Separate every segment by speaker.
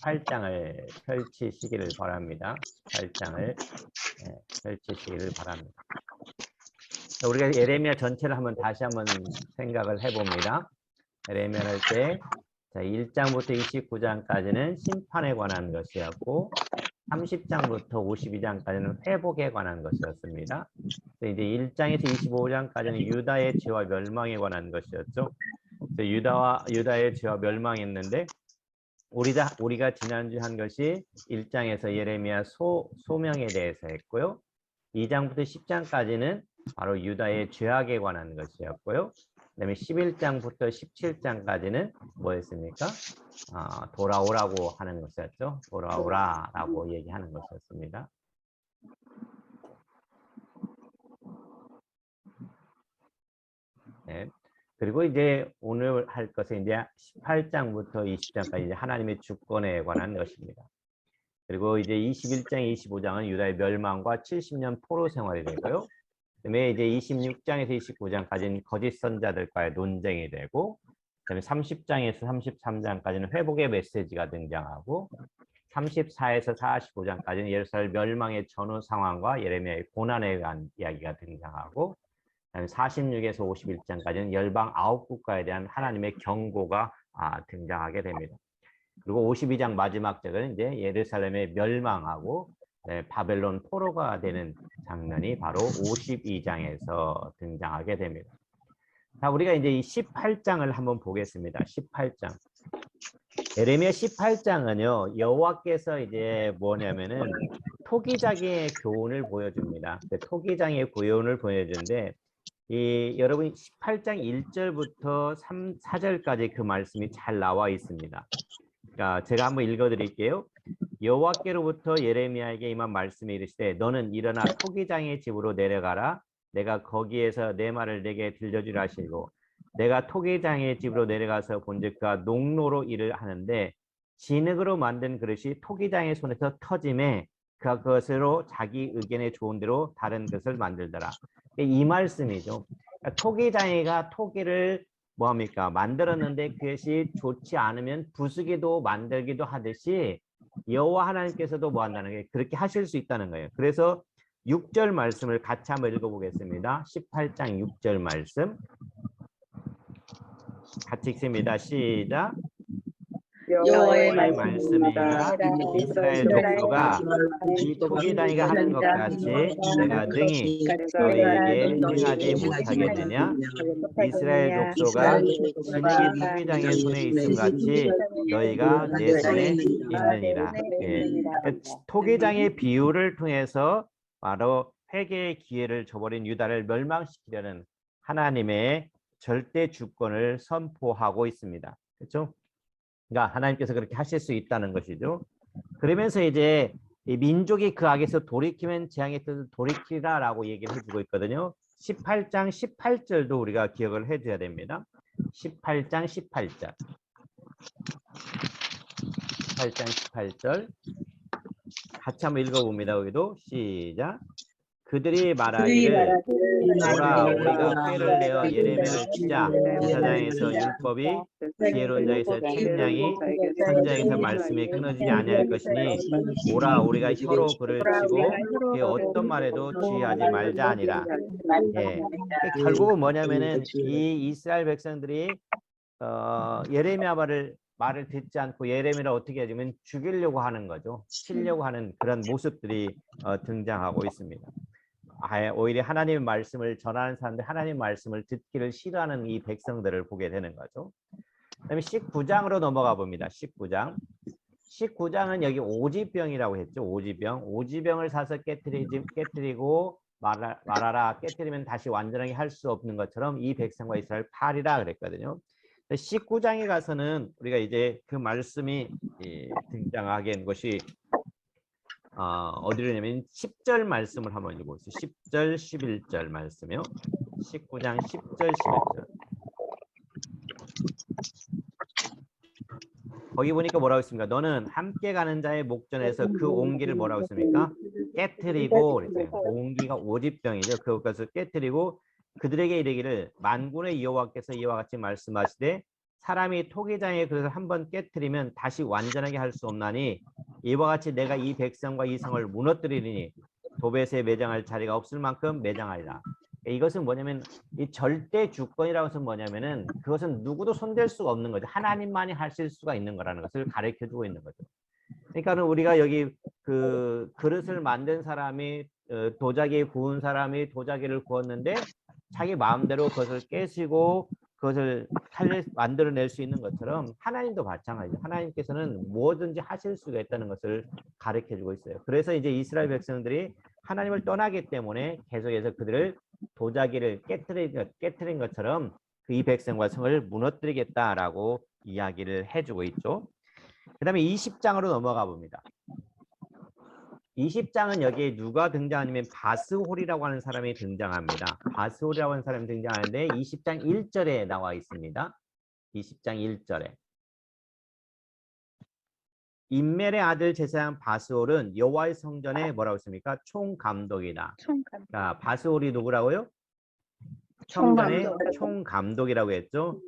Speaker 1: 18장을 펼치시기를 바랍니다. 18장을 펼치시기를 바랍니다. 자, 우리가 예레미야 전체를 다시 한번 생각을 해봅니다. 예레미야를 할 때 1장부터 29장까지는 심판에 관한 것이었고 30장부터 52장까지는 회복에 관한 것이었습니다. 이제 1장에서 25장까지는 유다의 죄와 멸망에 관한 것이었죠. 유다의 죄와 멸망이 있는데 우리가 지난주에 한 것이 1장에서 예레미야 소명에 대해서 했고요. 2장부터 10장까지는 바로 유다의 죄악에 관한 것이었고요. 그 다음에 11장부터 17장까지는 뭐였습니까? 돌아오라고 하는 것이었죠. 돌아오라라고 얘기하는 것이었습니다. 네. 그리고 이제 오늘 할 것은 이제 18장부터 20장까지 이제 하나님의 주권에 관한 것입니다. 그리고 이제 21장, 25장은 유다의 멸망과 70년 포로 생활이 되고요. 그다음에 이제 26장에서 29장까지는 거짓 선자들과의 논쟁이 되고, 그다음에 30장에서 33장까지는 회복의 메시지가 등장하고, 34에서 45장까지는 예루살렘 멸망의 전후 상황과 예레미야의 고난에 대한 이야기가 등장하고, 그다음에 46에서 51장까지는 열방 9국가에 대한 하나님의 경고가 등장하게 됩니다. 그리고 52장 마지막 절은 이제 예루살렘의 멸망하고 바벨론 포로가 되는 장면이 바로 52장에서 등장하게 됩니다. 자, 우리가 이제 이 18장을 한번 보겠습니다. 18장. 예레미야 18장은요, 여호와께서 이제 뭐냐면은 토기장의 교훈을 보여줍니다. 토기장의 교훈을 보여주는데, 여러분 18장 1절부터 4절까지 그 말씀이 잘 나와 있습니다. 제가 한번 읽어드릴게요. 여호와께로부터 예레미야에게 임한 말씀이 이르시되 너는 일어나 토기장의 집으로 내려가라. 내가 거기에서 내 말을 내게 들려주라 하시고 내가 토기장의 집으로 내려가서 본즉 그가 농로로 일을 하는데 진흙으로 만든 그릇이 토기장의 손에서 터짐에 그가 그것으로 자기 의견에 좋은 대로 다른 것을 만들더라. 이 말씀이죠. 토기장이가 토기를 뭐합니까? 만들었는데 그것이 좋지 않으면 부수기도 만들기도 하듯이 여호와 하나님께서도 뭐 한다는 게 그렇게 하실 수 있다는 거예요. 그래서 6절 말씀을 같이 한번 읽어보겠습니다. 18장 6절 말씀 같이 읽습니다. 시작. 여호와의 말씀이라 이스라엘 족속아 이 토기장이가 하는 것 같이 내가 능히 너희에게 행하지 못하겠느냐. 이스라엘 족속아 진흙이 토기장의 손에 있음 같이 너희가 내 손에 있느니라. 토기장의 비유를 통해서 바로 회개의 기회를 저버린 유다를 멸망시키려는 하나님의 절대 주권을 선포하고 있습니다. 그렇죠? 그러니까 하나님께서 그렇게 하실 수 있다는 것이죠. 그러면서 이제 이 민족이 그 악에서 돌이키면 재앙의 뜻을 돌이키라라고 얘기를 해주고 있거든요. 18장 18절도 우리가 기억을 해줘야 됩니다. 18장 18절. 18장 18절. 같이 한번 읽어봅니다. 여기도 시작. 그들이 말하기를 오라 우리가 꾀를 내어 예레미야를 치자. 제사장에서 율법이 지혜로운 자에서 책량이 선지자에서 말씀이 끊어지지 아니할 것이니 오라 우리가 혀로 그를 치고 그의 어떤 말에도 지휘하지 말자 아니라. 결국은 뭐냐면은 이 이스라엘 백성들이 예레미야 말을 듣지 않고 예레미야를 어떻게 하냐면 죽이려고 하는 거죠. 치려고 하는 그런 모습들이 등장하고 있습니다. 오히려 하나님의 말씀을 전하는 사람들 하나님의 말씀을 듣기를 싫어하는 이 백성들을 보게 되는 거죠. 그다음에 19장으로 넘어가 봅니다. 19장. 19장은 여기 오지병이라고 했죠. 오지병을 사서 깨뜨리고 말하라. 깨뜨리면 다시 완전하게 할 수 없는 것처럼 이 백성과 이스라엘 팔이라 그랬거든요. 19장에 가서는 우리가 이제 그 말씀이 등장하게 된 것이 어디로냐면 10절 말씀을 한번 읽어보세요. 10절, 11절 말씀이요. 19장 10절, 11절. 거기 보니까 뭐라고 했습니까? 너는 함께 가는 자의 목전에서 그 옹기를 뭐라고 했습니까? 깨뜨리고 그랬어요. 옹기가 오지병이죠. 그것을 깨뜨리고 그들에게 이르기를 만군의 여호와께서 이와 같이 말씀하시되 사람이 토기장에 그것을 한번 깨뜨리면 다시 완전하게 할 수 없나니 이와 같이 내가 이 백성과 이 성을 무너뜨리니 도벳에 매장할 자리가 없을 만큼 매장하리라. 이것은 뭐냐면 이 절대 주권이라고 해서 뭐냐면은 그것은 누구도 손댈 수가 없는 거죠. 하나님만이 하실 수가 있는 거라는 것을 가르쳐 주고 있는 거죠. 그러니까는 우리가 여기 그 그릇을 만든 사람이 도자기 구운 사람이 도자기를 구웠는데 자기 마음대로 그것을 깨시고 그것을 만들어낼 수 있는 것처럼 하나님도 마찬가지죠. 하나님께서는 뭐든지 하실 수가 있다는 것을 가르쳐 주고 있어요. 그래서 이제 이스라엘 백성들이 하나님을 떠나기 때문에 계속해서 그들을 도자기를 깨뜨린 것처럼 그 이 백성과 성을 무너뜨리겠다라고 이야기를 해주고 있죠. 그 다음에 20장으로 넘어가 봅니다. 20장은 여기에 누가 등장하냐면 바스홀이라고 하는 사람이 등장합니다. 바스홀이라고 하는 사람이 등장하는데 20장 1절에 나와 있습니다. 20장 1절에. 임멜의 아들 제사장 바스홀은 여호와의 성전에 뭐라고 했습니까? 총감독이다. 자, 바스홀이 누구라고요? 성전의 총감독이라고 했죠.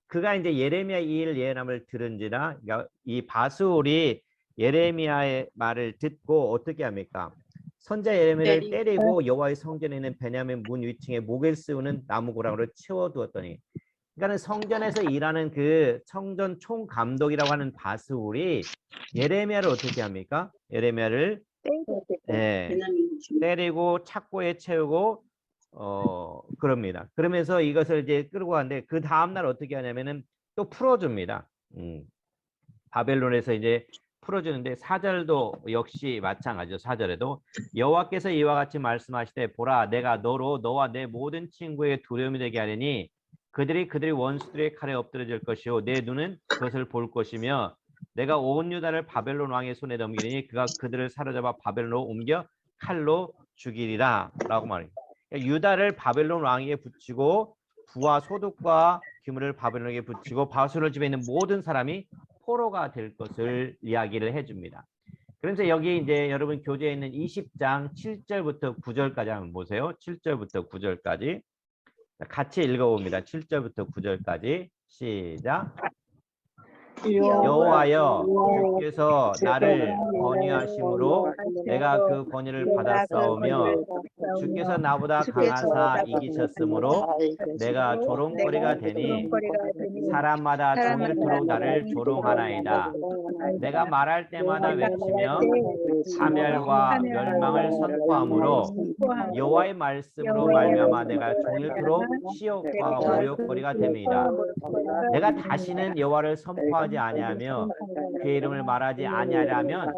Speaker 1: 그가 이제 예레미야 2일 예언함을 들은지라, 이 바스홀이 예레미야의 말을 듣고 어떻게 합니까? 선자 예레미야를 때리고 여호와의 성전에 있는 베냐민 문 위층에 목을 씌우는 나무고랑으로 채워두었더니, 그러니까는 성전에서 일하는 그 성전 총감독이라고 하는 바스홀이 예레미야를 어떻게 합니까? 예레미야를 때리고 착고에 채우고 그럽니다. 그러면서 이것을 이제 끌고 가는데 그 다음날 어떻게 하냐면은 또 풀어줍니다. 바벨론에서 이제 풀어주는데 4절도 역시 마찬가지죠. 4절에도 여호와께서 이와 같이 말씀하시되 보라 내가 너로 너와 내 모든 친구에게 두려움이 되게 하리니 그들이 원수들의 칼에 엎드려질 것이요 내 눈은 그것을 볼 것이며 내가 온 유다를 바벨론 왕의 손에 넘기리니 그가 그들을 사로잡아 바벨론으로 옮겨 칼로 죽이리라 라고 말합니다. 유다를 바벨론 왕에게 붙이고 부와 소득과 기물을 바벨론에게 붙이고 바수를 집에 있는 모든 사람이 포로가 될 것을 이야기를 해줍니다. 그래서 여기 이제 여러분 교재에 있는 20장 7절부터 9절까지 한번 보세요. 7절부터 9절까지 같이 읽어봅니다. 7절부터 9절까지 시작. 여호와여 주께서 나를 건의하심으로 내가 그 건의를 받았사오며 주께서 나보다 강하사 이기셨으므로 내가 조롱거리가 되니 사람마다 종일토록 나를 조롱하나이다. 내가 말할 때마다 외치며 사멸과 멸망을 선포하므로 여호와의 말씀으로 말미암아 내가 종일토록 시욕과 모욕거리가 됩니다. 내가 다시는 여호와를 선포하지 아니하며 그의 이름을 말하지 아니하려면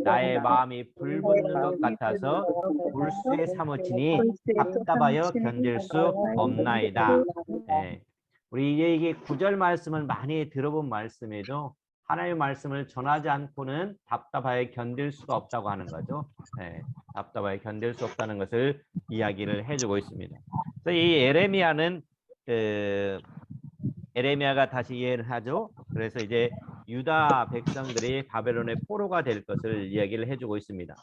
Speaker 1: 나의 마음이 불붙는 것 같아서 불수에 사무치니 답답하여 견딜 수 없나이다. 네. 우리 이게 9절 말씀을 많이 들어본 말씀이죠. 하나님의 말씀을 전하지 않고는 답답하여 견딜 수가 없다고 하는 거죠. 네. 답답하여 견딜 수 없다는 것을 이야기를 해주고 있습니다. 그래서 이 에레미야가 다시 이해를 하죠. 그래서 이제 유다 백성들이 바벨론의 포로가 될 것을 이야기를 해주고 있습니다.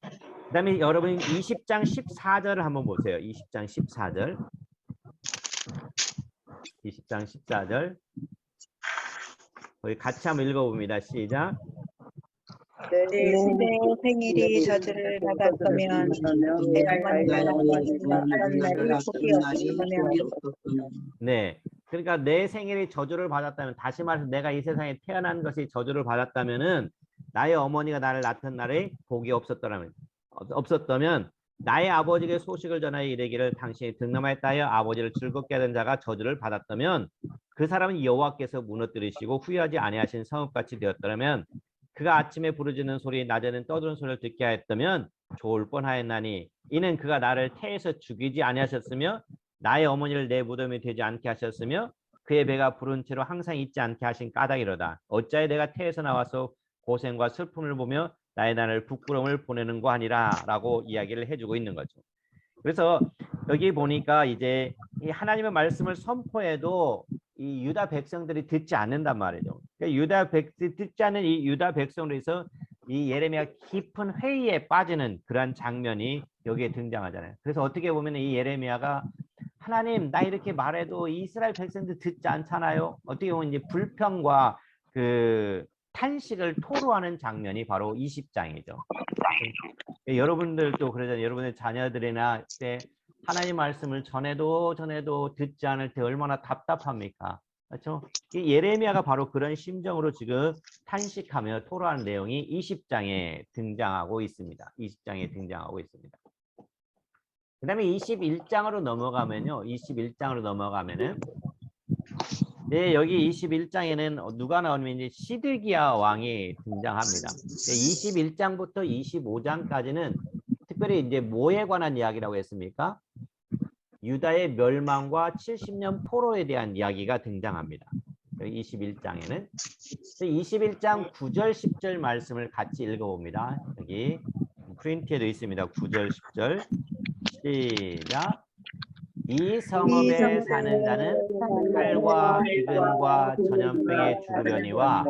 Speaker 1: 그 다음에 여러분 20장 14절을 한번 보세요. 20장 14절. 20장 14절. 우리 같이 한번 읽어봅니다. 시작.
Speaker 2: 내 생일이 저주를 받았으면 내 어머니가 그런 날이 복이 없었으면.
Speaker 1: 네. 그러니까 내 생일이 저주를 받았다면, 다시 말해서 내가 이 세상에 태어난 것이 저주를 받았다면은 나의 어머니가 나를 낳던 날에 복이 없었다면 나의 아버지에게 소식을 전하여 이르기를 당신이 득남하였다여 아버지를 즐겁게 하던 자가 저주를 받았다면 그 사람은 여호와께서 무너뜨리시고 후회하지 아니하신 성읍같이 되었더라면 그가 아침에 부르짖는 소리 낮에는 떠드는 소리를 듣게 하였다면 좋을 뻔하였나니 이는 그가 나를 태에서 죽이지 아니하셨으며 나의 어머니를 내 무덤이 되지 않게 하셨으며 그의 배가 부른 채로 항상 있지 않게 하신 까닭이로다. 어찌하여 내가 태에서 나와서 고생과 슬픔을 보며 나의 날을 부끄러움을 보내는 거 아니라 라고 이야기를 해주고 있는 거죠. 그래서 여기 보니까 이제 이 하나님의 말씀을 선포해도 이 유다 백성들이 듣지 않는단 말이죠. 그러니까 듣지 않는 이 유다 백성들에서 이 예레미야 깊은 회의에 빠지는 그러한 장면이 여기에 등장하잖아요. 그래서 어떻게 보면 이 예레미야가 하나님, 나 이렇게 말해도 이스라엘 백성들 듣지 않잖아요. 어떻게 보면 이제 불평과 그 탄식을 토로하는 장면이 바로 20장이죠. 여러분들도 그러잖아요. 여러분의 자녀들이나 때 하나님 말씀을 전해도 듣지 않을 때 얼마나 답답합니까? 그렇죠? 이 예레미야가 바로 그런 심정으로 지금 탄식하며 토로하는 내용이 20장에 등장하고 있습니다. 20장에 등장하고 있습니다. 그 다음에 21장으로 넘어가면요. 21장으로 넘어가면은 네, 여기 21장에는 누가 나오냐면 이제 시드기야 왕이 등장합니다. 21장부터 25장까지는 특별히 이제 뭐에 관한 이야기라고 했습니까? 유다의 멸망과 70년 포로에 대한 이야기가 등장합니다. 21장에는 21장 9절 10절 말씀을 같이 읽어봅니다. 여기 프린트에도 있습니다. 9절 10절 시작. 이 성읍에 사는 자는 칼과 기근과 전염병에 죽으려니와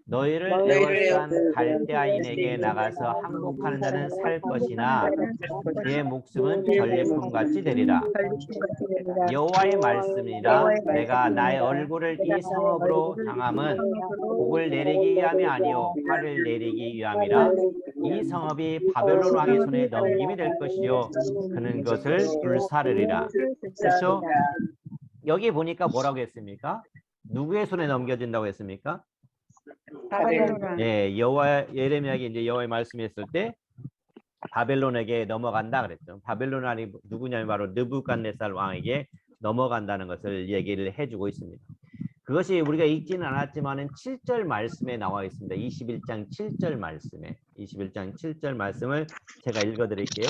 Speaker 1: 너희를 애워싼 갈대아인에게 나가서 항복하는 자는 살 것이나 그의 목숨은 전리품같이 되리라. 여호와의 말씀이라. 내가 나의 얼굴을 이 성읍으로 향함은 복을 내리기 위함이 아니요 화를 내리기 위함이라. 이 성읍이 바벨론 왕의 손에 넘김이 될 것이요 그는 그것을 불사르리라. 그렇죠? 여기 보니까 뭐라고 했습니까? 누구의 손에 넘겨진다고 했습니까?
Speaker 2: 바벨론.
Speaker 1: 예, 예레미야에게 이제 여호와의 말씀했을 때 바벨론에게 넘어간다 그랬죠. 바벨론 왕이 누구냐면 바로 느부갓네살 왕에게 넘어간다는 것을 얘기를 해주고 있습니다. 그것이 우리가 읽지는 않았지만은 7절 말씀에 나와 있습니다. 21장 7절 말씀에 21장 7절 말씀을 제가 읽어드릴게요.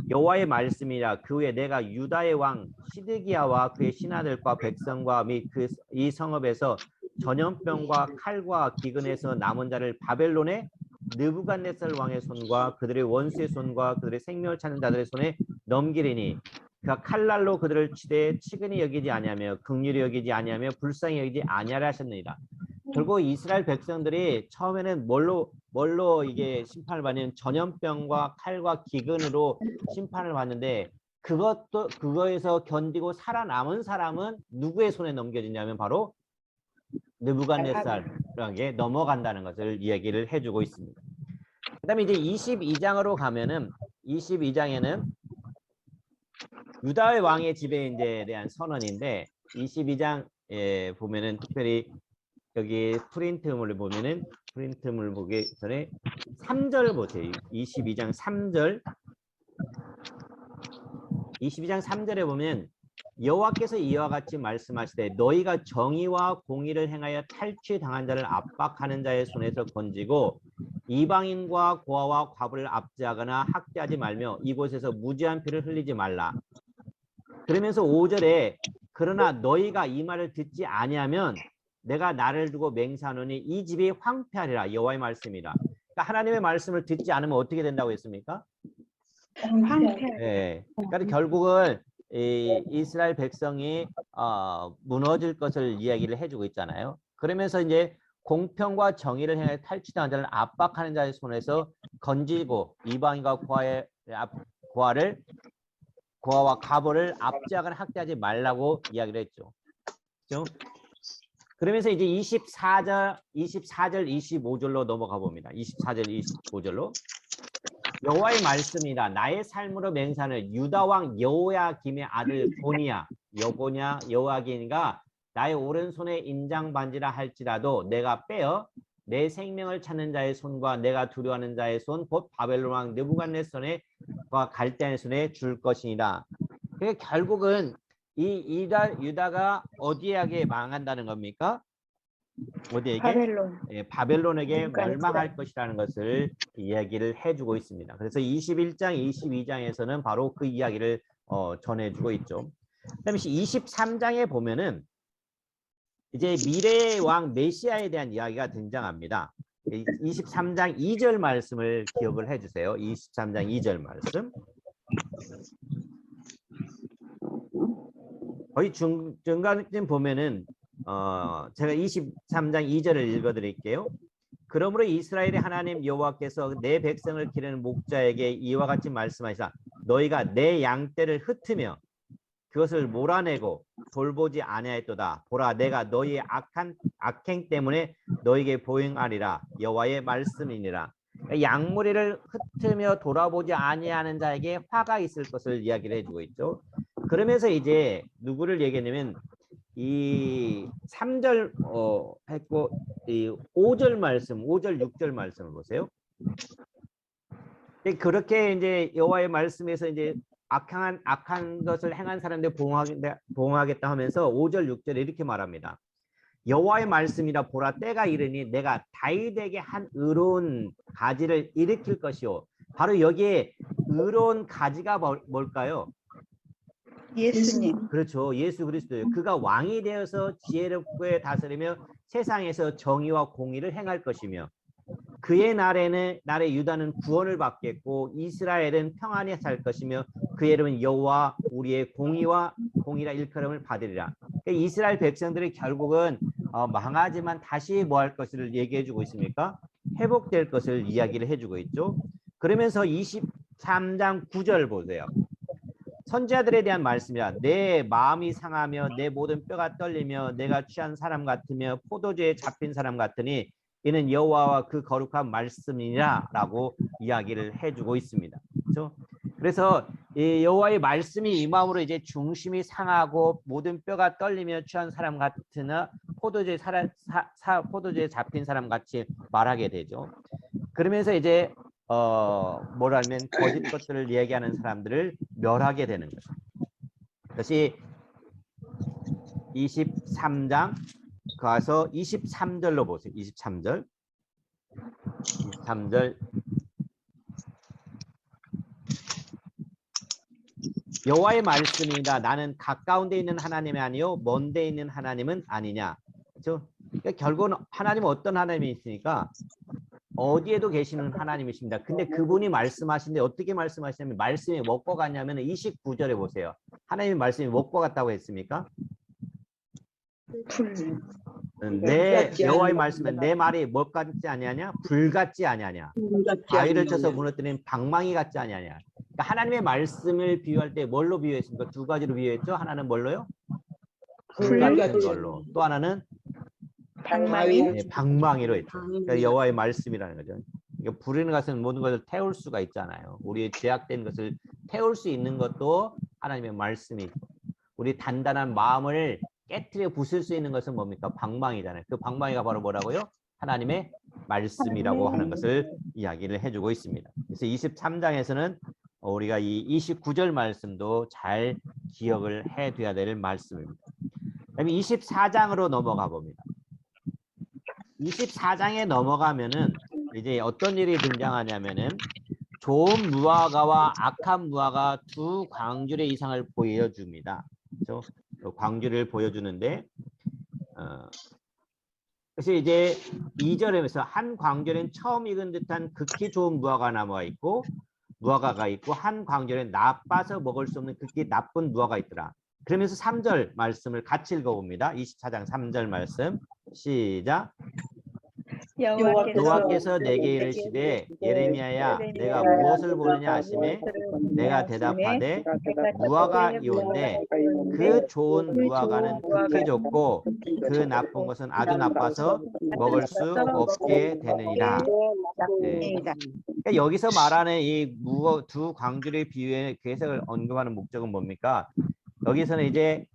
Speaker 1: 여호와의 말씀이라. 그 후에 내가 유다의 왕 시드기야와 그의 신하들과 백성과 및 이 성읍에서 전염병과 칼과 기근에서 남은 자를 바벨론의 느부갓네살 왕의 손과 그들의 원수의 손과 그들의 생명을 찾는 자들의 손에 넘기리니 그가 칼날로 그들을 치되 치근히 여기지 아니하며 긍휼히 여기지 아니하며 불쌍히 여기지 아니하라 하셨느니라. 결국 이스라엘 백성들이 처음에는 뭘로 이게 심판을 받는 전염병과 칼과 기근으로 심판을 받는데 그거에서 견디고 살아남은 사람은 누구의 손에 넘겨지냐면 바로 느부갓네살에게 넘어간다는 것을 이야기를 해주고 있습니다. 그다음에 이제 22장으로 가면은 22장에는 유다의 왕의 지배에 대한 선언인데 22장에 보면은 특별히 여기 프린트물을 보면은 프린트물 보기 전에 3절 보세요. 22장 3절 22장 3절에 보면 여호와께서 이와 같이 말씀하시되 너희가 정의와 공의를 행하여 탈취당한 자를 압박하는 자의 손에서 건지고 이방인과 고아와 과부를 압제하거나 학대하지 말며 이곳에서 무지한 피를 흘리지 말라. 그러면서 5절에 그러나 너희가 이 말을 듣지 아니하면 내가 나를 두고 맹세하노니 이 집이 황폐하리라. 여호와의 말씀이라. 그러니까 하나님의 말씀을 듣지 않으면 어떻게 된다고 했습니까?
Speaker 2: 황폐.
Speaker 1: 네. 그러니까 결국은 이스라엘 백성이 무너질 것을 이야기를 해주고 있잖아요. 그러면서 이제 공평과 정의를 향해 탈취당한 자를 압박하는 자의 손에서 건지고 이방인과 고아와 과부를 압제하거나 학대하지 말라고 이야기를 했죠. 그렇죠? 그러면서 이제 24절, 25절로 넘어가 봅니다. 24절, 25절로. 여호와의 말씀이라. 나의 삶으로 맹세하는 유다 왕 여호야김의 아들 여호야긴과 나의 오른손에 인장 반지라 할지라도 내가 빼어 내 생명을 찾는 자의 손과 내가 두려워하는 자의 손 곧 바벨론 왕 느부갓네살의 손과 갈대아인의 손에 줄 것이니라. 그러니까 결국은 이 유다가 어디에게 망한다는 겁니까? 어디에게?
Speaker 2: 바벨론.
Speaker 1: 예, 바벨론에게 멸망할 것이라는 것을 이야기를 해주고 있습니다. 그래서 21장, 22장에서는 바로 그 이야기를 전해주고 있죠. 그다음에 23장에 보면은 이제 미래의 왕 메시아에 대한 이야기가 등장합니다. 23장 2절 말씀을 기억을 해주세요. 23장 2절 말씀. 거의 중간쯤 보면은 제가 23장 2절을 읽어드릴게요. 그러므로 이스라엘의 하나님 여호와께서 내 백성을 기르는 목자에게 이와 같이 말씀하시라. 너희가 내 양떼를 흩으며 그것을 몰아내고 돌보지 아니하였도다. 보라, 내가 너희의 악행 때문에 너희에게 보응하리라. 여호와의 말씀이니라. 양무리를 흩으며 돌아보지 아니하는 자에게 화가 있을 것을 이야기를 해주고 있죠. 그러면서 이제 누구를 얘기하냐면 이 3절 했고 이 5절 말씀, 5절, 6절 말씀을 보세요. 그렇게 이제 여호와의 말씀에서 이제 악한 것을 행한 사람들 보응하겠다 하면서 5절, 6절에 이렇게 말합니다. 여호와의 말씀이라 보라 때가 이르니 내가 다윗에게 한 의로운 가지를 일으킬 것이요. 바로 여기에 의로운 가지가 뭘까요?
Speaker 2: 예수님.
Speaker 1: 그렇죠. 예수 그리스도예요. 그가 왕이 되어서 지혜롭게 다스리며 세상에서 정의와 공의를 행할 것이며 그의 날에 유다는 구원을 받겠고 이스라엘은 평안히 살 것이며 그의 이름은 여호와 우리의 공의라 일컬음을 받으리라. 그러니까 이스라엘 백성들이 결국은 망하지만 다시 뭐 할 것을 얘기해주고 있습니까? 회복될 것을 이야기를 해주고 있죠. 그러면서 23장 9절 보세요. 선지자들에 대한 말씀이라. 내 마음이 상하며 내 모든 뼈가 떨리며 내가 취한 사람 같으며 포도주에 잡힌 사람 같으니 이는 여호와와 그 거룩한 말씀이라 라고 이야기를 해주고 있습니다. 그렇죠? 그래서 이 여호와의 말씀이 이 마음으로 이제 중심이 상하고 모든 뼈가 떨리며 취한 사람 같으나 포도주에 잡힌 사람 같이 말하게 되죠. 그러면서 이제 뭐라면 거짓 것들을 얘기하는 사람들을 멸하게 되는 거죠. 다시 23장 가서 23절로 보세요. 23절. 여호와의 말씀이다. 나는 가까운 데 있는 하나님이 아니요 먼 데 있는 하나님은 아니냐. 그렇죠? 그러니까 결국은 하나님은 어떤 하나님이 있으니까 어디에도 계시는 하나님이십니다. 근데 그분이 말씀하시는데 어떻게 말씀하시냐면 말씀이 먹고 갔냐면 29절에 보세요. 하나님의 말씀이 먹고 갔다고 했습니까? 내 여호와의 말씀은 내 말이 뭐 같지 아니하냐? 불 같지 아니하냐? 바위를 쳐서 무너뜨리는 방망이 같지 아니하냐? 그러니까 하나님의 말씀을 비유할 때 뭘로 비유했습니까? 두 가지로 비유했죠. 하나는 뭘로요? 불 같은 걸로. 또 하나는 방망이로 했죠. 그러니까 여호와의 말씀이라는 거죠. 그러니까 불이는 것은 모든 것을 태울 수가 있잖아요. 우리의 죄악된 것을 태울 수 있는 것도 하나님의 말씀이. 우리 단단한 마음을 깨트려 부술 수 있는 것은 뭡니까? 방망이잖아요. 그 방망이가 바로 뭐라고요? 하나님의 말씀이라고 하는 것을 이야기를 해주고 있습니다. 그래서 23장에서는 우리가 이 29절 말씀도 잘 기억을 해둬야 될 말씀입니다. 그다음에 24장으로 넘어가 봅니다. 24장에 넘어가면은 이제 어떤 일이 등장하냐면은 좋은 무화과와 악한 무화과 두 광주의 이상을 보여줍니다. 그렇죠? 광주를 보여주는데 그래서 이제 2절에서 한 광주는 처음 익은 듯한 극히 좋은 무화과가 있고 한 광주는 나빠서 먹을 수 없는 극히 나쁜 무화과가 있더라. 그러면서 3절 말씀을 같이 읽어봅니다. 24장 3절 말씀 시작. 여호와께서 내게 이르시되 예레미야야 내가 무엇을 보느냐 하시매 내가 대답하되 무화과이온데 그 좋은 무화과는 극히 좋고 그 나쁜 것은 아주 나빠서 먹을 수 없게 되느니라. 네. 그러니까 여기서 말하는 이 두 광주의 비유의 그 해석을 언급하는 목적은 뭡니까? 여기서는 이제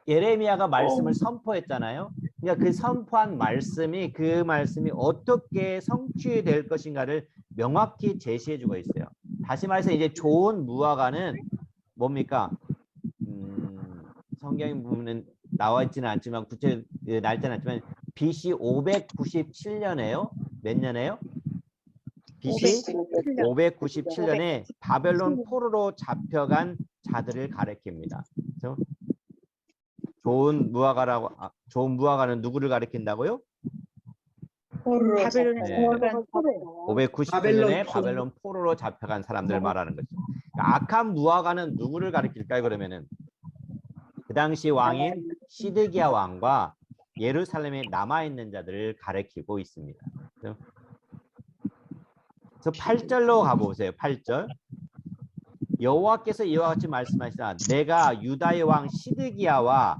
Speaker 1: 예레미야가 말씀을 선포했잖아요. 그러니까 그 선포한 말씀이 그 말씀이 어떻게 성취될 것인가를 명확히 제시해주고 있어요. 다시 말해서 이제 좋은 무화과는 뭡니까? 성경 부분은 나와 있지는 않지만 구체 날짜는 않지만 BC 597년에요. 몇 년에요? BC 597년에 바벨론 포로로 잡혀간 자들을 가리킵니다. 그렇죠? 좋은 무화과는 누구를 가리킨다고요? 네. 597년에 바벨론 포로로 잡혀간 사람들 말하는 거죠. 그러니까 악한 무화과는 누구를 가리킬까요? 그러면은 그 당시 왕인 시드기야 왕과 예루살렘에 남아 있는 자들을 가리키고 있습니다. 그래서 8절로 가보세요. 8절. 여호와께서 이와 같이 말씀하시다. 내가 유다의 왕 시드기야와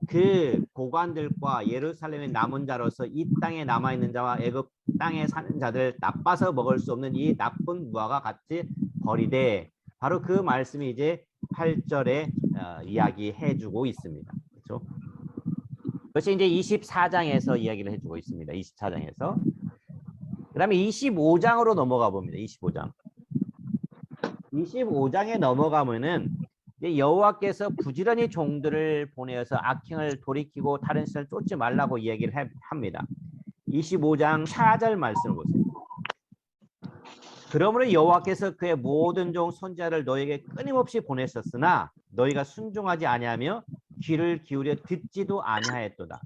Speaker 1: 그 고관들과 예루살렘의 남은 자로서 이 땅에 남아 있는 자와 애굽 땅에 사는 자들 나빠서 먹을 수 없는 이 나쁜 무화과 같이 버리되, 바로 그 말씀이 이제 8절에 이야기해주고 있습니다. 그렇죠? 그것이 이제 24장에서 이야기를 해주고 있습니다. 24장에서. 그다음에 25장으로 넘어가 봅니다. 25장. 25장에 넘어가면은 여호와께서 부지런히 종들을 보내어서 악행을 돌이키고 다른 신을 쫓지 말라고 이야기를 합니다. 25장 4절 말씀을 보세요. 그러므로 여호와께서 그의 모든 종 선지자를 너에게 끊임없이 보냈었으나 너희가 순종하지 아니하며 귀를 기울여 듣지도 아니하였도다.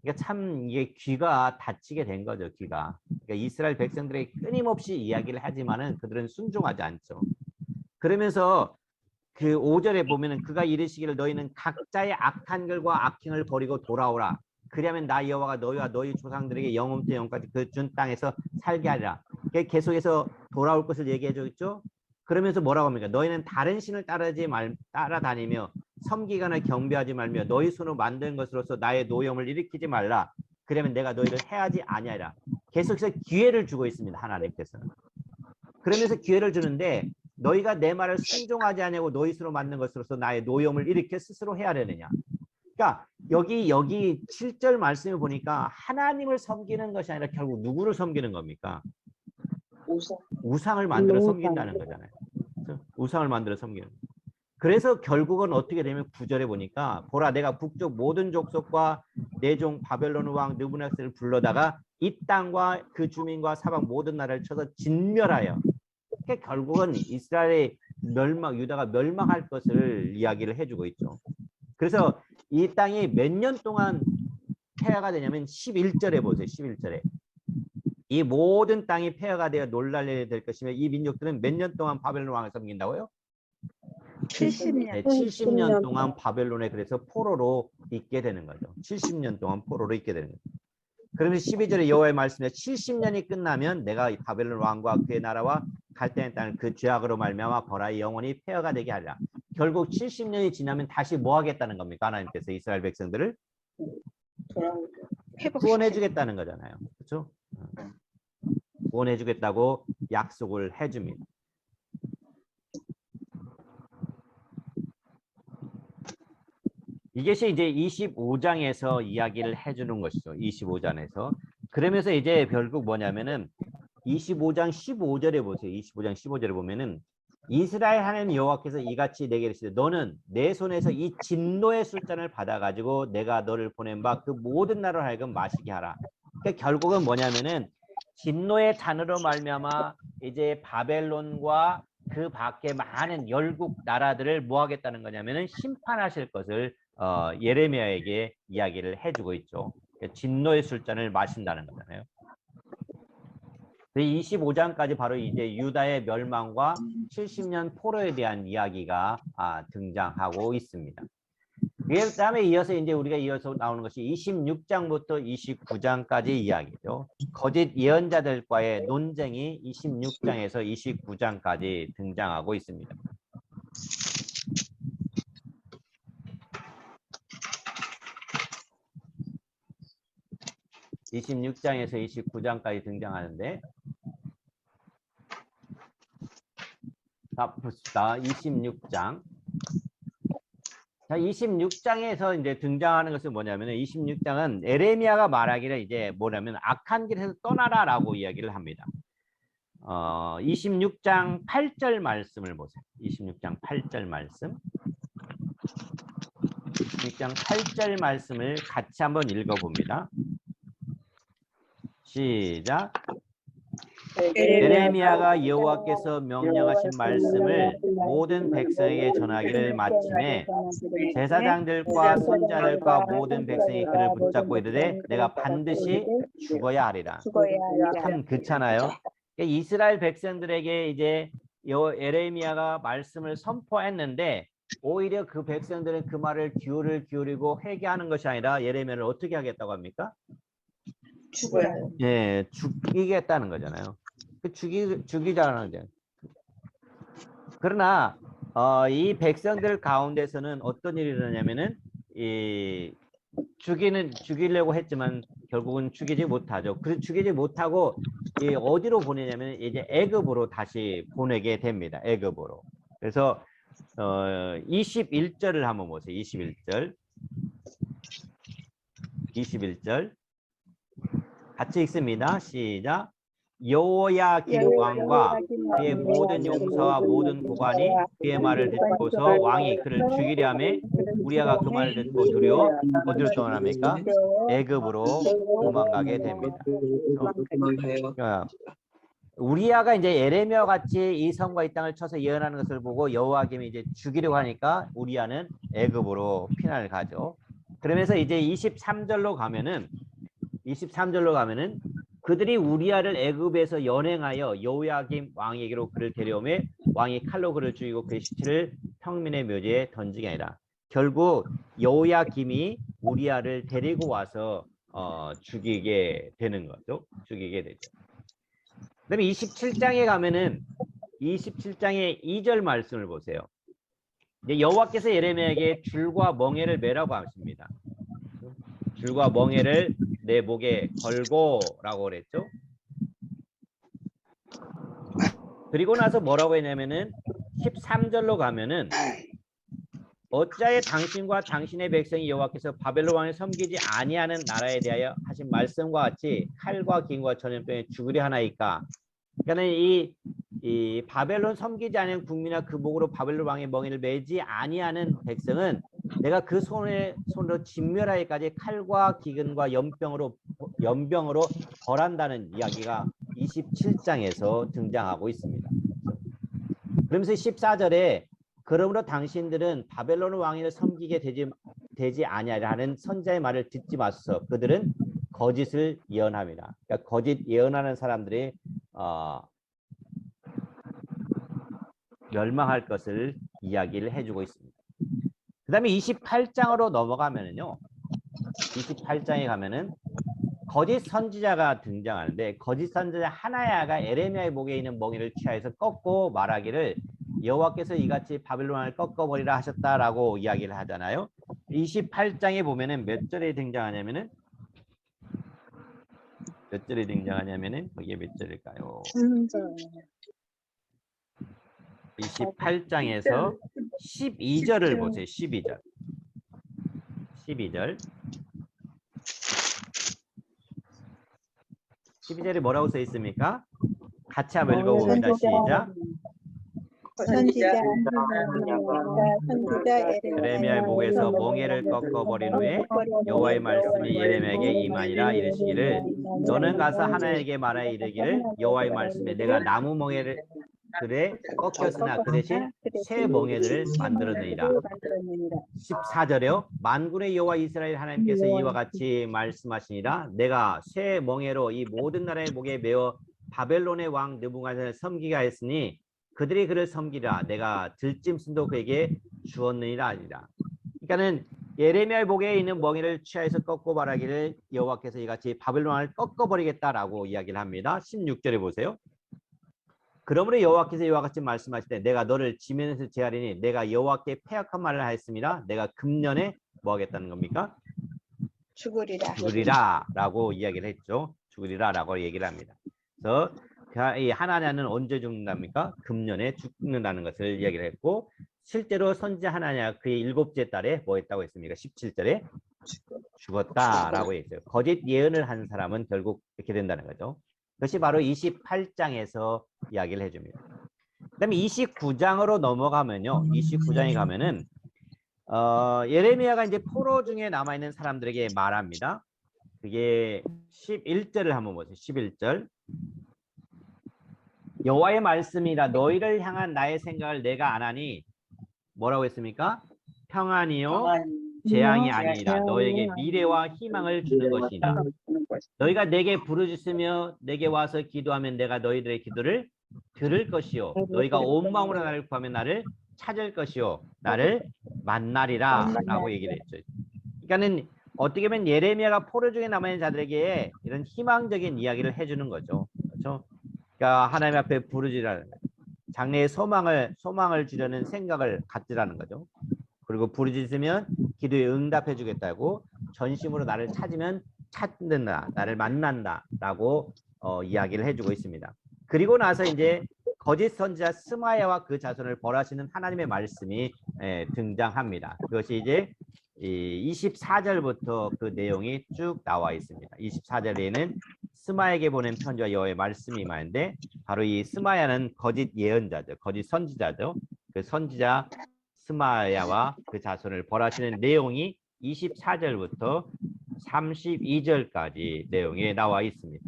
Speaker 1: 그러니까 참 이게 귀가 닫히게 된 거죠. 귀가. 그러니까 이스라엘 백성들에게 끊임없이 이야기를 하지만은 그들은 순종하지 않죠. 그러면서 그 5절에 보면은 그가 이르시기를 너희는 각자의 악한 길과 악행을 버리고 돌아오라. 그리하면 나 여호와가 너희와 너희 조상들에게 영원부터 영까지 그 준 땅에서 살게 하리라. 계속해서 돌아올 것을 얘기해 주겠죠. 그러면서 뭐라고 합니까? 너희는 다른 신을 따라다니며 섬기거나 경배하지 말며 너희 손으로 만든 것으로서 나의 노염을 일으키지 말라. 그러면 내가 너희를 해하지 아니하리라. 계속해서 기회를 주고 있습니다. 하나님께서는. 그러면서 기회를 주는데 너희가 내 말을 순종하지 아니하고 너희 손으로 만든 것으로서 나의 노염을 일으켜 스스로 헤아려느냐. 그러니까 여기 7절 말씀을 보니까 하나님을 섬기는 것이 아니라 결국 누구를 섬기는 겁니까? 우상을 만들어 섬긴다는 거잖아요. 그렇죠? 우상을 만들어 섬기는. 그래서 결국은 어떻게 되면 9절에 보니까 보라 내가 북쪽 모든 족속과 내 종 바벨론 왕 느부갓네살을 불러다가 이 땅과 그 주민과 사방 모든 나라를 쳐서 진멸하여, 그러니까 결국은 이스라엘의 멸망, 유다가 멸망할 것을 이야기를 해주고 있죠. 그래서 이 땅이 몇 년 동안 폐허가 되냐면 11절에 보세요. 11절에 이 모든 땅이 폐허가 되어 놀랄 일이 될 것이며 이 민족들은 몇 년 동안 바벨론 왕을 섬긴다고요?
Speaker 2: 70년.
Speaker 1: 네, 70년 동안 바벨론에 그래서 포로로 있게 되는 거죠. 70년 동안 포로로 있게 되는 거죠. 그러면서 12절에 여호와의 말씀에 70년이 끝나면 내가 이 바벨론 왕과 그의 나라와 갈대의 땅을 그 죄악으로 말미암아 벌하여 영원히 폐허가 되게 하리라. 결국 70년이 지나면 다시 뭐 하겠다는 겁니까? 하나님께서 이스라엘 백성들을 구원해 주겠다는 거잖아요. 그렇죠? 구원해 주겠다고 약속을 해 줍니다. 이것이 이제 25장에서 이야기를 해주는 것이죠. 25장에서. 그러면서 이제 결국 뭐냐면은 25장 15절에 보세요. 25장 15절에 보면은 이스라엘 하나님 여호와께서 이같이 내게 이르시되 너는 내 손에서 이 진노의 술잔을 받아가지고 내가 너를 보낸 바 그 모든 나라로 하여금 마시게 하라. 그러니까 결국은 뭐냐면은 진노의 잔으로 말미암아 이제 바벨론과 그 밖에 많은 열국 나라들을 뭐 하겠다는 거냐면은 심판하실 것을 예레미야에게 이야기를 해주고 있죠. 진노의 술잔을 마신다는 거잖아요. 25장까지 바로 이제 유다의 멸망과 70년 포로에 대한 이야기가 등장하고 있습니다. 그 다음에 이어서 이제 우리가 이어서 나오는 것이 26장부터 29장까지 이야기죠. 거짓 예언자들과의 논쟁이 26장에서 29장까지 등장하고 있습니다. (26장에서) 29장까지 등장하는데, 자 봅시다. 26장. 자, 26장에서 이제 등장하는 것은 뭐냐면 26장은 에레미야가 말하기를 이제 뭐냐면 악한 길에서 떠나라라고 이야기를 합니다. 26장 8절 말씀을 보세요. 26장 8절 말씀. 26장 8절 말씀을 같이 한번 읽어봅니다. 시작. 에레미야가 여호와께서 명령하신 말씀을 모든 백성에게 전하기를 마침에 제사장들과 선지자들과 모든 백성이 그를 붙잡고 이르되 내가 반드시 죽어야 하리라. 참 그렇잖아요. 이스라엘 백성들에게 이제 에레미야가 말씀을 선포했는데 오히려 그 백성들은 그 말을 귀를 기울이고 회개하는 것이 아니라 예레미야를 어떻게 하겠다고 합니까?
Speaker 2: 죽어요.
Speaker 1: 예, 죽이겠다는 거잖아요. 죽이자는 거죠. 그러나 이 백성들 가운데서는 어떤 일이 일어나냐면은 죽이려고 했지만 결국은 죽이지 못하죠. 죽이지 못하고 어디로 보내냐면 이제 애굽으로 다시 보내게 됩니다. 애굽으로. 그래서 21절을 한번 보세요. 21절 같이 읽습니다. 시작. 여호야김 왕과 그의 모든 용사와 모든 고관이 그의 말을 듣고서 왕이 그를 죽이려 하매 우리아가 그 말을 듣고 두려워 어디로 떠나합니까? 애굽으로 도망가게 됩니다. 그러니까 우리아가 이제 예레미야와 같이 이 성과 이 땅을 쳐서 예언하는 것을 보고 여호야김이 이제 죽이려고 하니까 우리아는 애굽으로 피난을 가죠. 그러면서 이제 23절로 가면은 그들이 우리아를 애굽에서 연행하여 여호야김 왕에게로 그를 데려오매 왕이 칼로 그를 죽이고 그의 시체를 평민의 묘지에 던지게 아니라 결국 여호야김이 우리아를 데리고 와서 죽이게 되는 거죠. 죽이게 되죠. 그다음에 27장에 가면은 27장의 2절 말씀을 보세요. 이제 여호와께서 예레미야에게 줄과 멍에를 매라고 하십니다. 줄과 멍에를 내 목에 걸고라고 그랬죠. 그리고 나서 뭐라고 했냐면은 13절로 가면은 어찌하여 당신과 당신의 백성이 여호와께서 바벨론 왕을 섬기지 아니하는 나라에 대하여 하신 말씀과 같이 칼과 기근과 전염병에 죽으려 하나이까. 그러니까 이 바벨론 섬기지 않은 국민이나 그 목으로 바벨론 왕의 멍에를 매지 아니하는 백성은 내가 그 손으로 진멸하기까지 칼과 기근과 연병으로 벌한다는 이야기가 27장에서 등장하고 있습니다. 그러면서 14절에 그러므로 당신들은 바벨론 왕을 섬기게 되지 아니하라는 선자의 말을 듣지 마소서. 그들은 거짓을 예언합니다. 그러니까 거짓 예언하는 사람들이 멸망할 것을 이야기를 해주고 있습니다. 그 다음에 28장으로 넘어가면은요. 28장에 가면은 거짓 선지자가 등장하는데 거짓 선지자 하나야가 에레미야의 목에 있는 멍에를 취하여서 꺾고 말하기를 여호와께서 이같이 바벨론 왕을 꺾어버리라 하셨다라고 이야기를 하잖아요. 28장에 보면은 몇 절에 등장하냐면은 거기에 몇 절일까요? 28장에서 12절을 보세요. 12절에 뭐라고 써 있습니까? 같이 한번 읽어봅니다. 시작.
Speaker 2: 선지자
Speaker 1: 예레미야의 목에서 멍에를 꺾어버린 후에 여호와의 말씀이 예레미야에게 임하니라 이르시기를 너는 가서 하나님에게 말하여 이르기를 여호와의 말씀에 내가 나무 멍에를 그래 꺾였으나 그 대신 새 멍에들을 만들어내리라. 14절에요. 만군의 여호와 이스라엘 하나님께서 이와 같이 말씀하시니라 내가 새 멍에로 이 모든 나라의 목에 메어 바벨론의 왕 느부갓네살을 섬기게 하였으니 그들이 그를 섬기라 내가 들짐승도 그에게 주었느니라 하니라. 그러니까는 예레미야의 목에 있는 멍에를 취하여서 꺾고 말하기를 여호와께서 이같이 바벨론 왕을 꺾어버리겠다라고 이야기를 합니다. 16절에 보세요. 그러므로 여호와께서 이와 같이 말씀하시되 내가 너를 지면에서 제하리니 내가 여호와께 패악한 말을 하였습니다. 내가 금년에 뭐 하겠다는 겁니까? 죽으리라 라고 이야기를 했죠. 죽으리라 라고 얘기를 합니다. 그래서 이 하나냐는 언제 죽는답니까? 금년에 죽는다는 것을 이야기를 했고 실제로 선지자 하나냐 그의 7째 달에 뭐 했다고 했습니까? 17절에 죽었다라고 했어요. 거짓 예언을 한 사람은 결국 이렇게 된다는 거죠. 그것이 바로 28장에서 이야기를 해줍니다. 그 다음에 29장으로 넘어가면요. 29장에 가면은 예레미야가 이제 포로 중에 남아있는 사람들에게 말합니다. 그게 11절을 한번 보세요. 11절. 여호와의 말씀이라 너희를 향한 나의 생각을 내가 안 하니 뭐라고 했습니까? 평안이요 재앙이 아니라 너에게 미래와 희망을 주는 것이다. 너희가 내게 부르짖으며 내게 와서 기도하면 내가 너희들의 기도를 들을 것이요 너희가 온 마음으로 나를 구하면 나를 찾을 것이요 나를 만나리라 라고 얘기를 했죠. 그러니까는 어떻게 보면 예레미야가 포로 중에 남아있는 자들에게 이런 희망적인 이야기를 해주는 거죠. 그렇죠? 그러니까 하나님 앞에 부르짖으라는 거예요. 장래의 소망을 주려는 생각을 갖지라는 거죠. 그리고 부르짖으면 기도에 응답해 주겠다고, 전심으로 나를 찾는다, 나를 만난다라고 이야기를 해주고 있습니다. 그리고 나서 이제 거짓 선지자 스마야와 그 자손을 벌하시는 하나님의 말씀이 등장합니다. 그것이 이제 24절부터 그 내용이 쭉 나와 있습니다. 24절에는 스마야에게 보낸 편지와 여호와의 말씀이 임하는데, 바로 이 스마야는 거짓 예언자죠. 거짓 선지자죠. 그 선지자 스마야와 그 자손을 벌하시는 내용이 24절부터 32절까지 내용에 나와 있습니다.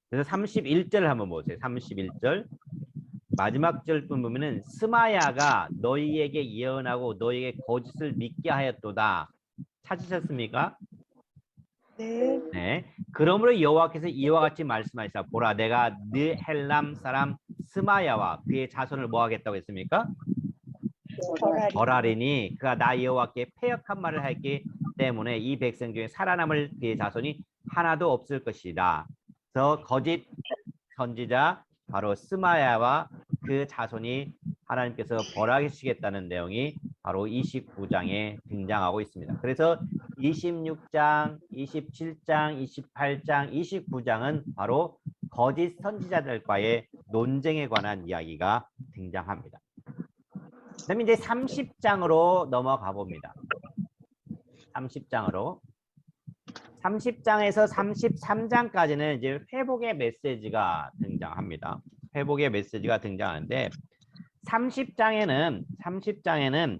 Speaker 1: 그래서 31절 한번 보세요. 31절 마지막 절분 보면은 스마야가 너희에게 예언하고 너희에게 거짓을 믿게 하였도다. 찾으셨습니까?
Speaker 2: 네.
Speaker 1: 네. 그러므로 여호와께서 이와 같이 말씀하시사 보라, 내가 느헬람 사람 스마야와 그의 자손을 뭐 하겠다고 했습니까? 벌하리니 그가 나 여호와께 패역한 말을 하기 때문에 이 백성 중에 살아남을 그의 자손이 하나도 없을 것이다. 그래서 거짓 선지자 바로 스마야와 그 자손이 하나님께서 벌하시겠다는 내용이 바로 29장에 등장하고 있습니다. 그래서 26장, 27장, 28장, 29장은 바로 거짓 선지자들과의 논쟁에 관한 이야기가 등장합니다. 그다음에 이제 30장으로 넘어가 봅니다. 30장으로. 30장에서 33장까지는 이제 회복의 메시지가 등장합니다. 회복의 메시지가 등장하는데 30장에는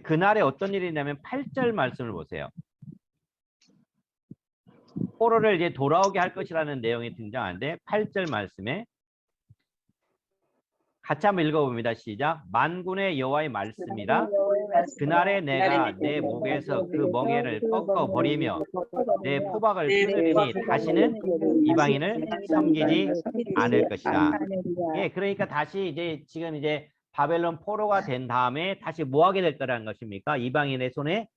Speaker 1: 그날에 어떤 일이 있냐면 8절 말씀을 보세요. 포로를 이제 돌아오게 할 것이라는 내용이 등장하는데 8절 말씀에 같이 한번 읽어봅니다. 시작. 만군의 여호와의 말씀이라 그날에 내가 내 목에서 그 멍에를 꺾어버리며 내 포박을 끊으리니 다시는 이방인을 섬기지 않을 것이다. 예, 그러니까 다시 이제 지금 이제 바벨론 포로가 된 다음에 다시 뭐 하게 될 거라는 것입니까? 이방인의 손에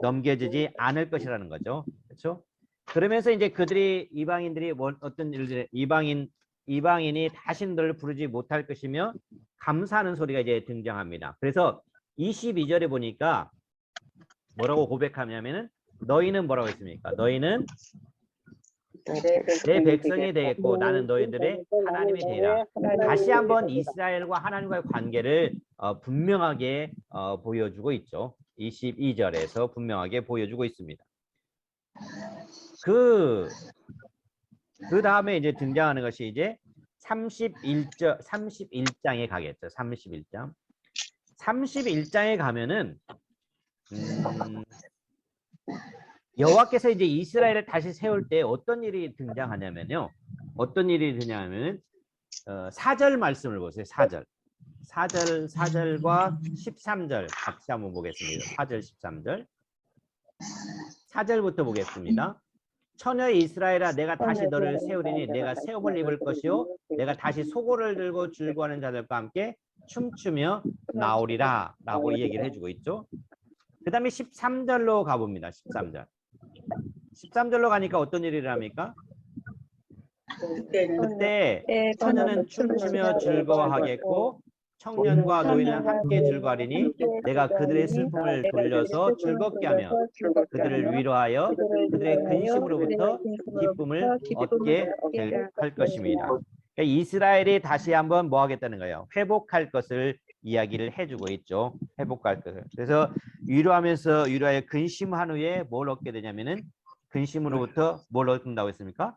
Speaker 1: 넘겨지지 않을 것이라는 거죠. 그렇죠? 그러면서 이제 그들이 이방인들이 어떤 일들 이방인이 다신들을 부르지 못할 것이며 감사하는 소리가 이제 등장합니다. 그래서 22절에 보니까 뭐라고 고백하냐면은 너희는 뭐라고 했습니까? 너희는 내 백성이 되겠고 나는 너희들의 하나님이 되리라. 다시 한번 이스라엘과 하나님과의 관계를 분명하게 보여주고 있죠. 22절에서 분명하게 보여주고 있습니다. 그 다음에 이제 등장하는 것이 이제 31장에 가겠죠. 31장. 31장에 가면은 여호와께서 이제 이스라엘을 다시 세울 때 어떤 일이 등장하냐면요. 어떤 일이 등장하면은 4절 말씀을 보세요. 4절. 4절과 13절 같이 한번 보겠습니다. 4절, 13절. 4절부터 보겠습니다. 처녀 이스라엘아 내가 다시 너를 세우리니 내가 새 옷을 입을 것이요 내가 다시 소고를 들고 즐거워하는 자들과 함께 춤추며 나오리라 라고 얘기를 해주고 있죠. 그 다음에 13절로 가봅니다. 13절. 13절로 가니까 어떤 일이 일어납니까? 그때 처녀는 춤추며 즐거워하겠고 청년과 노인은 함께 즐거워하리니 내가 그들의 슬픔을 돌려서 즐겁게 하며 그들을 위로하여 그들의 근심으로부터 기쁨을 얻게 할 것입니다. 그러니까 이스라엘이 다시 한번 뭐 하겠다는 거예요? 회복할 것을 이야기를 해주고 있죠. 회복할 것을. 그래서 위로하여 근심한 후에 뭘 얻게 되냐면은 근심으로부터 뭘 얻는다고 했습니까?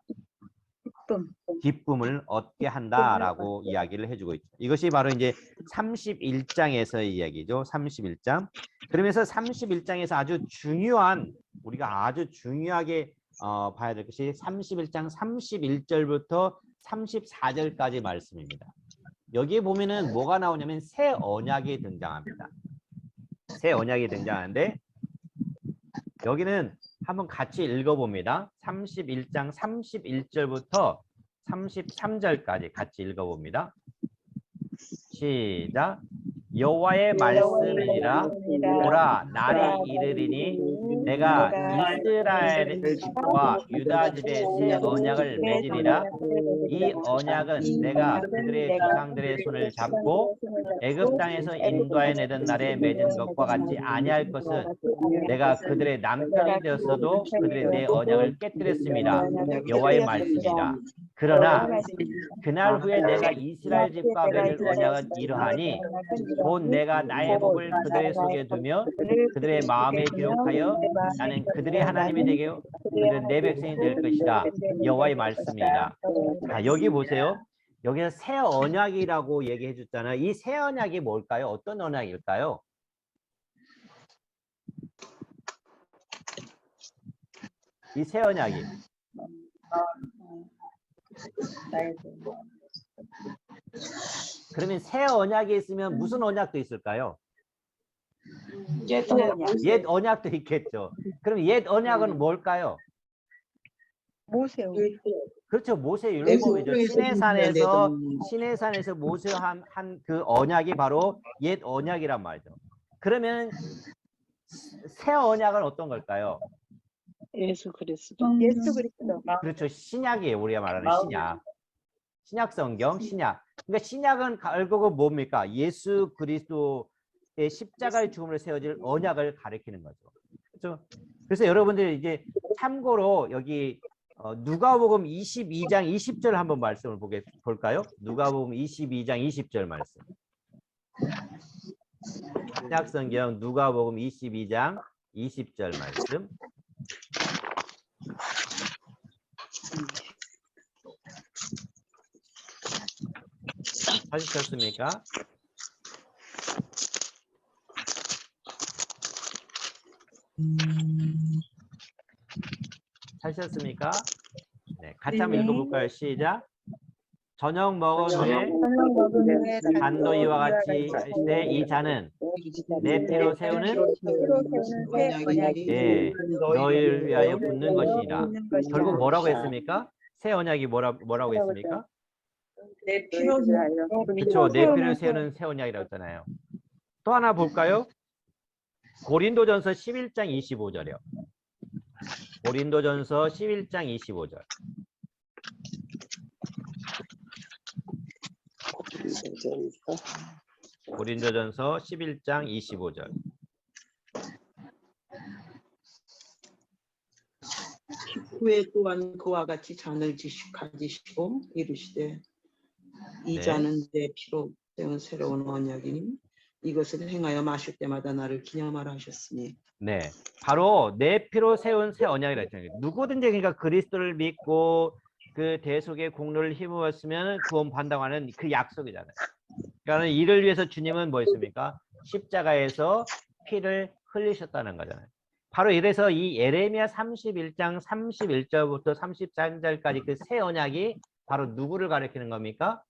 Speaker 1: 기쁨을 얻게 한다라고 이야기를 해주고 있죠. 이것이 바로 이제 31장에서의 이야기죠. 31장. 그러면서 31장에서 우리가 아주 중요하게 봐야 될 것이 31장 31절부터 34절까지 말씀입니다. 여기에 보면은 뭐가 나오냐면 새 언약이 등장합니다. 새 언약이 등장하는데 여기는 한번 같이 읽어봅니다. 31장 31절부터 33절까지 같이 읽어봅니다. 시작. 여호와의 말씀이니라. 보라, 날이 이르리니 내가 이스라엘과 유다 집에 새 언약을 맺으리라. 이 언약은 내가 그들의 조상들의 손을 잡고 애굽 땅에서 인도하여 내던 날에 맺은 것과 같이 아니할 것은 내가 그들의 남편이 되었어도 그들의 내 언약을 깨뜨렸습니다. 여호와의 말씀이라. 그러나 그날 후에 내가 이스라엘 집과 맺을 언약은 이러하니 곧 내가 나의 법을 그들의 속에 두며 그들의 마음에 기록하여 나는 그들의 하나님이 되고 그들은 내 백성이 될 것이다. 여호와의 말씀이라. 자, 여기 보세요. 여기서 새 언약이라고 얘기해 줬잖아요. 이 새 언약이 뭘까요? 어떤 언약일까요? 이 새 언약이 그러면 새 언약이 있으면 무슨 언약도 있을까요? 옛 언약도 있겠죠. 그럼 옛 언약은 뭘까요?
Speaker 2: 모세요.
Speaker 1: 그렇죠. 모세 율법이죠. 시내산에서 모세가 한 그 언약이 바로 옛 언약이란 말이죠. 그러면 새 언약은 어떤 걸까요?
Speaker 3: 예수 그리스도.
Speaker 2: 예수 그리스도.
Speaker 1: 그렇죠. 신약이에요. 우리가 말하는 신약. 신약 성경, 신약. 그러니까 신약은 결국은 뭡니까? 예수 그리스도의 십자가의 죽음을 세워질 언약을 가리키는 거죠. 그렇죠? 그래서 여러분들 이제 참고로 여기 누가복음 22장 20절 한번 말씀을 볼까요? 누가복음 22장 20절 말씀. 신약 성경 누가복음 22장 20절 말씀. 찾으셨습니까? 찾으셨습니까? 네, 같이 한번 읽어볼까요? 시작. 저녁 먹은 후에 잔도 이와 같이 하시되 이 잔은 내 피로 세우는 너희를 위하여 붓는 것이니라. 결국 뭐라고 했습니까? 새 언약이 뭐라고 했습니까?
Speaker 3: 내 피로
Speaker 1: 그렇죠. 내 피를 세우는 새 언약이라고 했잖아요. 또 하나 볼까요? 고린도전서 11장 25절이요. 고린도전서 11장 25절. 고린도전서 11장 25절.
Speaker 4: 후에 또한 그와 같이 잔을 가지시고 이르시되 이 잔은 내 피로 세운 새로운 언약이니 이것을 행하여 마실 때마다 나를 기념하라 하셨으니.
Speaker 1: 네, 바로 내 피로 세운 새 언약이라 했잖아요. 누구든지 그러니까 그리스도를 믿고 그 대속의 공로를 힘입었으면 구원받는다고 하는 그 약속이잖아요. 그러니까 이를 위해서 주님은 뭐 했습니까? 십자가에서 피를 흘리셨다는 거잖아요. 바로 이래서 이 예레미야 31장 31절부터 33절까지 그 새 언약이 바로 누구를 가리키는 겁니까?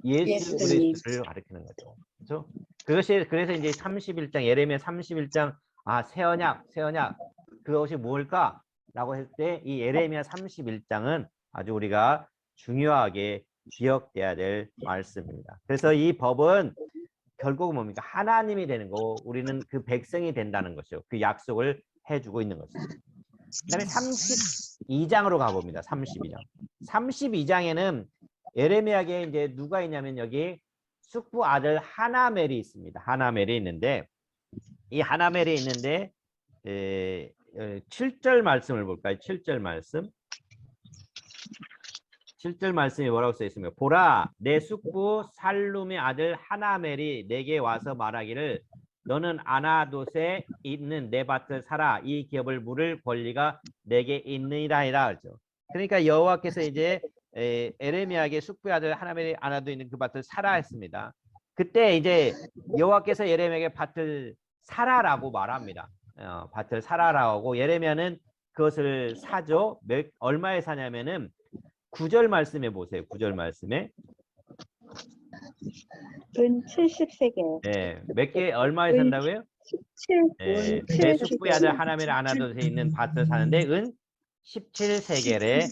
Speaker 1: 예수 그리스도를 가리키는 거죠. 그렇죠? 그래서 이제 31장 예레미야 31장 새 언약 그것이 뭘까? 라고 했을 때 이 예레미야 31장은 아주 우리가 중요하게 기억돼야 될 말씀입니다. 그래서 이 법은 결국은 뭡니까? 하나님이 되는 거고 우리는 그 백성이 된다는 것이죠. 그 약속을 해주고 있는 것이죠. 그 다음에 32장으로 가봅니다. 32장. 32장에는 예레미야에 이제 누가 있냐면 여기 숙부 아들 하나멜이 있습니다. 하나멜이 있는데 이 하나멜이 있는데 7절 말씀을 볼까요? 7절 말씀. 7절 말씀이 뭐라고 써 있습니까? 보라, 내 숙부 살룸의 아들 하나멜이 내게 와서 말하기를 너는 아나돗에 있는 내 밭을 사라. 이 기업을 물을 권리가 내게 있느니라 하라. 그렇죠? 그러니까 여호와께서 이제 예레미야에게 숙부의 아들 하나멜이 아나돗에 있는 그 밭을 사라 했습니다. 그때 이제 여호와께서 예레미야에게 밭을 사라라고 말합니다. 밭을 사라라고 예레미야는 그것을 사죠. 얼마에 사냐면은 9절 말씀에 보세요. 9절 말씀에.
Speaker 2: 은 70세겔.
Speaker 1: 네, 몇 개 얼마에 산다고요? 내 숙부의 아들 하나멜 아나돗에 있는 밭을 사는데 은 17세겔에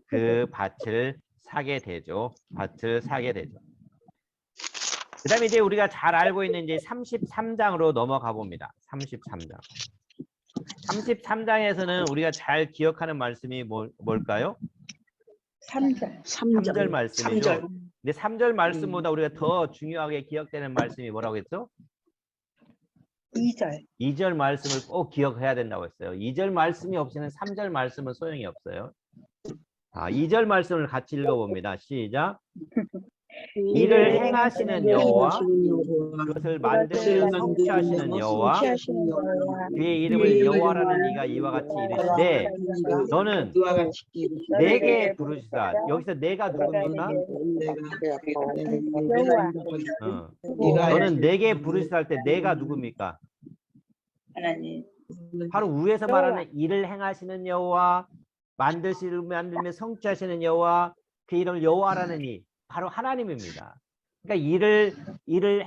Speaker 1: 그 밭을 사게 되죠. 밭을 사게 되죠. 그다음에 이제 우리가 잘 알고 있는 이제 33장으로 넘어가 봅니다. 33장. 33장에서는 우리가 잘 기억하는 말씀이 뭘까요?
Speaker 2: 3절.
Speaker 1: 3절 말씀이죠.
Speaker 3: 3절.
Speaker 1: 근데 3절 말씀보다 우리가 더 중요하게 기억되는 말씀이 뭐라고 했죠?
Speaker 2: 2절.
Speaker 1: 2절 말씀을 꼭 기억해야 된다고 했어요. 2절 말씀이 없이는 3절 말씀은 소용이 없어요. 2절 말씀을 같이 읽어봅니다. 시작. 이를 행하시는 여호와 그것을 만드시는 성취하시는 여호와 그의 이름을 여호와라는 이가 이와 같이 이르시되 너는 내게 부르시다. 여기서 내가 누굽니까? 너는 내게 부르시다 할 때 내가 누굽니까?
Speaker 2: 하나님.
Speaker 1: 바로 위에서 말하는 이를 행하시는 여호와 만들며 성취하시는 여호와 그 이름을 여호와라는 이 바로 하나님입니다. 그러니까 일을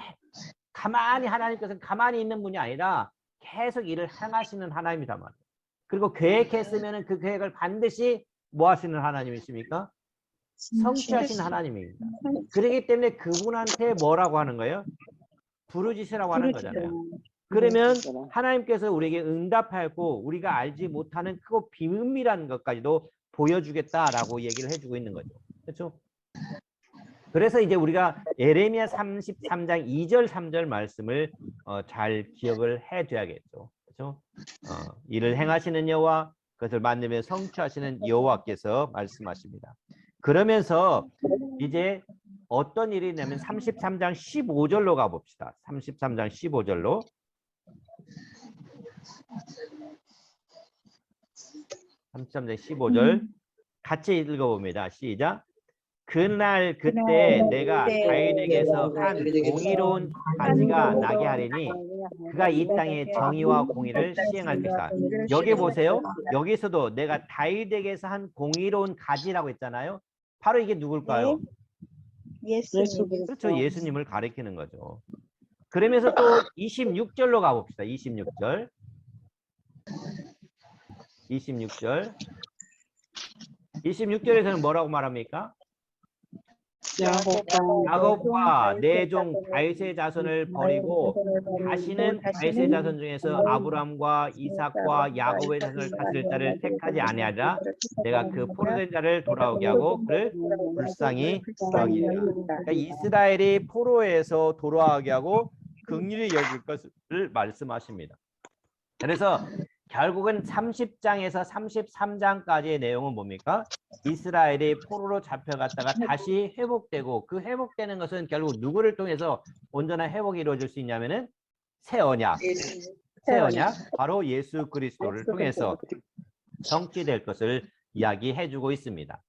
Speaker 1: 가만히 하나님께서는 가만히 있는 분이 아니라 계속 일을 행하시는 하나님이란 말이에요. 그리고 계획했으면 그 계획을 반드시 뭐 하시는 하나님이십니까? 성취하시는 하나님입니다. 그렇기 때문에 그분한테 뭐라고 하는 거예요? 부르짖으라고 하는 거잖아요. 그러면 하나님께서 우리에게 응답하고 우리가 알지 못하는 크고 비밀한 것까지도 보여주겠다라고 얘기를 해주고 있는 거죠. 그렇죠? 그래서 이제 우리가 예레미야 33장 2절 3절 말씀을 잘 기억을 해줘야겠죠. 그렇죠? 이를 행하시는 여호와 그것을 만들며 성취하시는 여호와께서 말씀하십니다. 그러면서 이제 어떤 일이 있냐면 33장 15절로 가봅시다. 33장 15절로. 33장 15절 같이 읽어봅니다. 시작. 그날 그때 내가 다윗에게서 한 공의로운 가지가 나게 하리니 그가 이 땅에 정의와 공의를 시행할 것이다. 여기 보세요. 여기서도 내가 다윗에게서 한 공의로운 가지라고 했잖아요. 바로 이게 누굴까요?
Speaker 2: 예수님.
Speaker 1: 그렇죠. 예수님을 가리키는 거죠. 그러면서 또 26절로 가봅시다. 26절. 26절. 26절에서는 뭐라고 말합니까? 야곱과 내 종 다윗의 자손을 버리고 다시는 다윗의 자손 중에서 아브람과 이삭과 야곱의 자손을 다스릴 자를 택하지 아니하리라. 내가 그 포로된 자를 돌아오게 하고 그를 불쌍히 여기리라. 그러니까 이스라엘이 포로에서 돌아오게 하고 긍휼히 여길 것을 말씀하십니다. 그래서 결국은 30장에서 33장까지의 내용은 뭡니까? 이스라엘이 포로로 잡혀갔다가 다시 회복되고 그 회복되는 것은 결국 누구를 통해서 온전한 회복이 이루어질 수 있냐면은 새 언약, 바로 예수 그리스도를 통해서 성취될 것을 이야기해주고 있습니다.